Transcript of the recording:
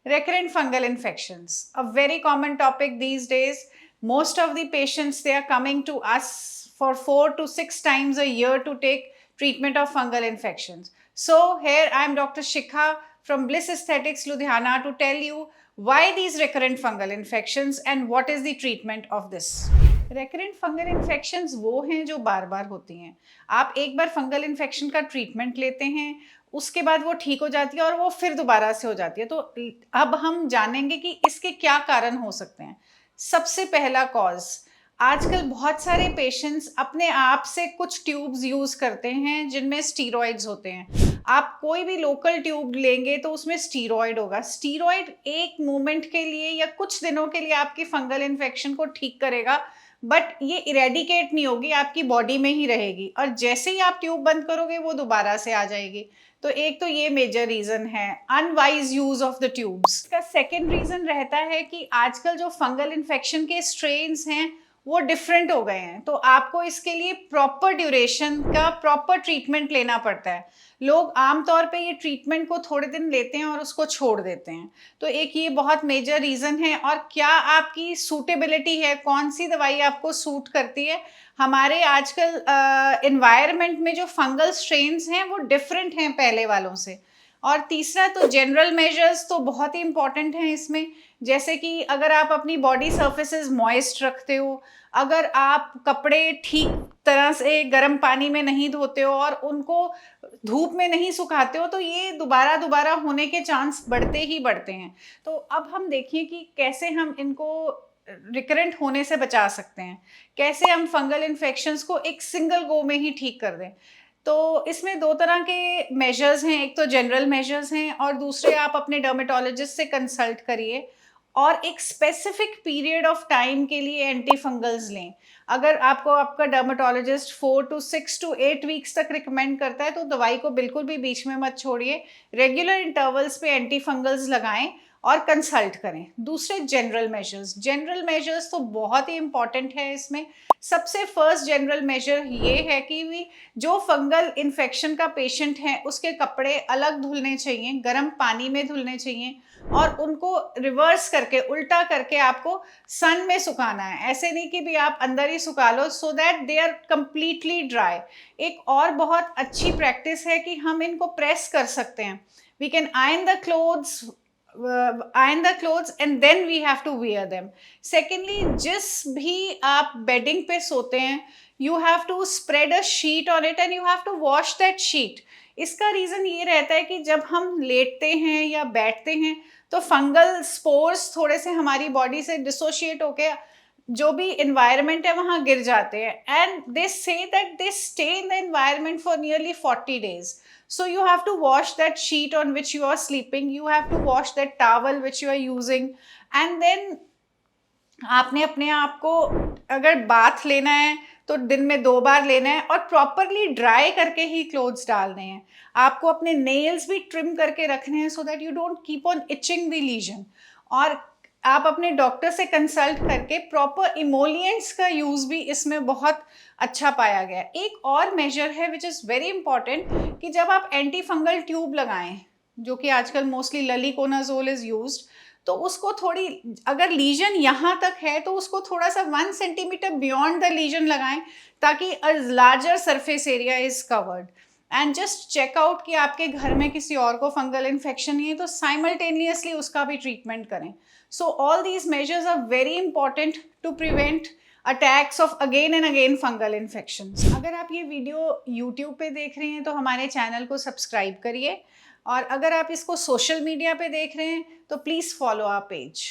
Recurrent fungal infections, a very common topic these days. Most of the patients, they are coming to us for 4 to 6 times a year to take treatment of fungal infections. So here I am Dr. Shikha from Bliss Aesthetics Ludhiana to tell you why these recurrent fungal infections and what is the treatment of this. Recurrent fungal infections वो हैं जो बार बार होती हैं. आप एक बार fungal infection का treatment लेते हैं, उसके बाद वो ठीक हो जाती है और वो फिर दोबारा से हो जाती है. तो अब हम जानेंगे कि इसके क्या कारण हो सकते हैं. सबसे पहला कॉज, आजकल बहुत सारे पेशेंट्स अपने आप से कुछ ट्यूब्स यूज करते हैं जिनमें स्टीरॉइड्स होते हैं. आप कोई भी लोकल ट्यूब लेंगे तो उसमें स्टीरॉइड होगा. स्टीरॉइड एक मोमेंट के लिए या कुछ दिनों के लिए आपकी फंगल इन्फेक्शन को ठीक करेगा, बट ये इरेडिकेट नहीं होगी, आपकी बॉडी में ही रहेगी और जैसे ही आप ट्यूब बंद करोगे वो दोबारा से आ जाएगी. तो एक तो ये मेजर रीजन है, unwise use of the tubes. इसका सेकेंड रीजन रहता है कि आजकल जो फंगल इन्फेक्शन के स्ट्रेन्स हैं वो डिफरेंट हो गए हैं, तो आपको इसके लिए प्रॉपर ड्यूरेशन का प्रॉपर ट्रीटमेंट लेना पड़ता है. लोग आमतौर पे ये ट्रीटमेंट को थोड़े दिन लेते हैं और उसको छोड़ देते हैं. तो एक ये बहुत मेजर रीज़न है. और क्या आपकी सूटेबिलिटी है, कौन सी दवाई आपको सूट करती है. हमारे आजकल एनवायरनमेंट में जो फंगल स्ट्रेन्स हैं वो डिफरेंट हैं पहले वालों से. और तीसरा तो जनरल मेजर्स तो बहुत ही इंपॉर्टेंट हैं इसमें, जैसे कि अगर आप अपनी बॉडी सर्फेसेस मॉइस्ट रखते हो, अगर आप कपड़े ठीक तरह से गर्म पानी में नहीं धोते हो और उनको धूप में नहीं सुखाते हो, तो ये दोबारा दोबारा होने के चांस बढ़ते ही बढ़ते हैं. तो अब हम देखिए कि कैसे हम इनको रिकरेंट होने से बचा सकते हैं, कैसे हम फंगल इन्फेक्शंस को एक सिंगल गो में ही ठीक कर दें. तो इसमें दो तरह के मेजर्स हैं, एक तो जनरल मेजर्स हैं और दूसरे आप अपने डर्मेटोलॉजिस्ट से कंसल्ट करिए और एक स्पेसिफिक पीरियड ऑफ टाइम के लिए एंटी फंगल्स लें. अगर आपको आपका डर्मेटोलॉजिस्ट 4 to 6 to 8 वीक्स तक रिकमेंड करता है तो दवाई को बिल्कुल भी बीच में मत छोड़िए. रेगुलर इंटरवल्स पे एंटी फंगल्स लगाएं और कंसल्ट करें. दूसरे जनरल मेजर्स तो बहुत ही इंपॉर्टेंट है. इसमें सबसे फर्स्ट जनरल मेजर ये है कि जो फंगल इन्फेक्शन का पेशेंट है उसके कपड़े अलग धुलने चाहिए, गर्म पानी में धुलने चाहिए और उनको रिवर्स करके, उल्टा करके आपको सन में सुखाना है. ऐसे नहीं कि भी आप अंदर ही सुखा लो, so that they are completely dry. एक और बहुत अच्छी प्रैक्टिस है कि हम इनको प्रेस कर सकते हैं. We can iron the clothes and then we have to wear them. Secondly, जिस भी आप बेडिंग पे सोते हैं, you have to spread a sheet on it and you have to wash that sheet. इसका रीज़न ये रहता है कि जब हम लेटते हैं या बैठते हैं तो फंगल स्पोर्स थोड़े से हमारी बॉडी से डिसोशिएट होके जो भी इन्वायरमेंट है वहाँ गिर जाते हैं. And they say that they stay in the environment for nearly 40 days. So you have to wash that sheet on which you are sleeping, you have to wash that towel which you are using, and then आपने अपने आप को अगर bath लेना है तो दिन में 2 बार लेना है और प्रॉपरली ड्राई करके ही क्लोथ्स डालने हैं. आपको अपने नेल्स भी ट्रिम करके रखने हैं so that you don't keep on itching the lesion. और आप अपने डॉक्टर से कंसल्ट करके प्रॉपर इमोलिएंट्स का यूज़ भी इसमें बहुत अच्छा पाया गया. एक और मेजर है विच इज़ वेरी इंपॉर्टेंट कि जब आप एंटी फंगल ट्यूब लगाएं, जो कि आजकल मोस्टली ललीकोनाजोल इज़ यूज्ड, तो उसको थोड़ी, अगर लीजन यहाँ तक है तो उसको थोड़ा सा 1 सेंटीमीटर बियॉन्ड द लीजन लगाएं ताकि a larger surface area is covered. And just check out कि आपके घर में किसी और को फंगल इन्फेक्शन नहीं है तो साइमल्टेनियसली उसका भी ट्रीटमेंट करें. So all these measures are very important to prevent attacks of again and again fungal infections. अगर आप ये वीडियो यूट्यूब पे देख रहे हैं तो हमारे चैनल को सब्सक्राइब करिए और अगर आप इसको सोशल मीडिया पे देख रहे हैं तो प्लीज़ फॉलो आवर पेज.